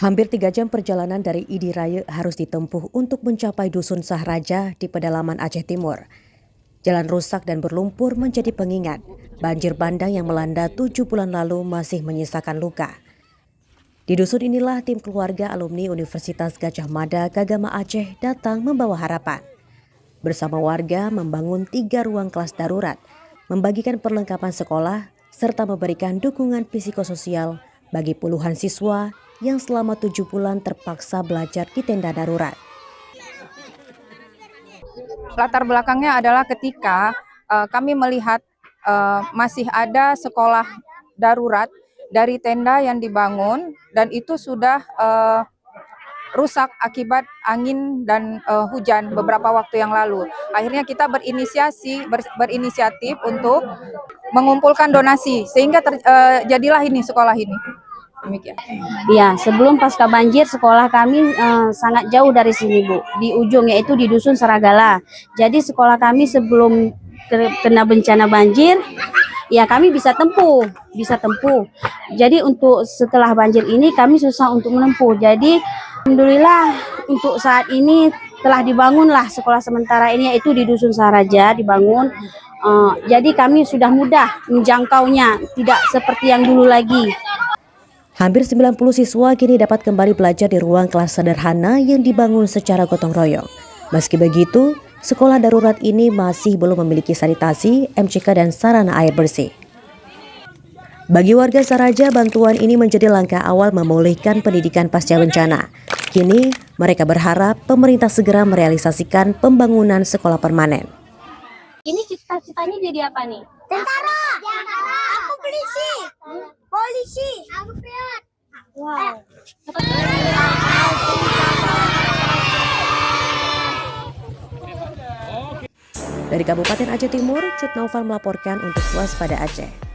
Hampir 3 jam perjalanan dari Idi Raya harus ditempuh untuk mencapai Dusun Sahraja di pedalaman Aceh Timur. Jalan rusak dan berlumpur menjadi pengingat. Banjir bandang yang melanda 7 bulan lalu masih menyisakan luka. Di dusun inilah tim keluarga alumni Universitas Gadjah Mada Kagama Aceh datang membawa harapan. Bersama warga membangun 3 ruang kelas darurat, membagikan perlengkapan sekolah, serta memberikan dukungan psikososial bagi puluhan siswa yang selama 7 bulan terpaksa belajar di tenda darurat. Latar belakangnya adalah ketika kami melihat masih ada sekolah darurat dari tenda yang dibangun dan itu sudah rusak akibat angin dan hujan beberapa waktu yang lalu. Akhirnya kita berinisiatif untuk mengumpulkan donasi sehingga jadilah ini sekolah ini. Demikian. Ya, sebelum pasca banjir sekolah kami sangat jauh dari sini, Bu. Di ujung, yaitu di Dusun Saragala. Jadi sekolah kami sebelum kena bencana banjir, ya kami bisa tempuh. Jadi untuk setelah banjir ini kami susah untuk menempuh. Jadi alhamdulillah untuk saat ini telah dibangunlah sekolah sementara ini, yaitu di Dusun Sahraja dibangun. Jadi kami sudah mudah menjangkaunya, tidak seperti yang dulu lagi. Hampir 90 siswa kini dapat kembali belajar di ruang kelas sederhana yang dibangun secara gotong royong. Meski begitu, sekolah darurat ini masih belum memiliki sanitasi, MCK, dan sarana air bersih. Bagi warga Sahraja, bantuan ini menjadi langkah awal memulihkan pendidikan pasca bencana. Kini, mereka berharap pemerintah segera merealisasikan pembangunan sekolah permanen. Ini cita-citanya jadi apa nih? Tentara. Aku polisi. Polisi. Aku pilot. Wow. Dari Kabupaten Aceh Timur, Cut Naufal melaporkan untuk Waspada Aceh.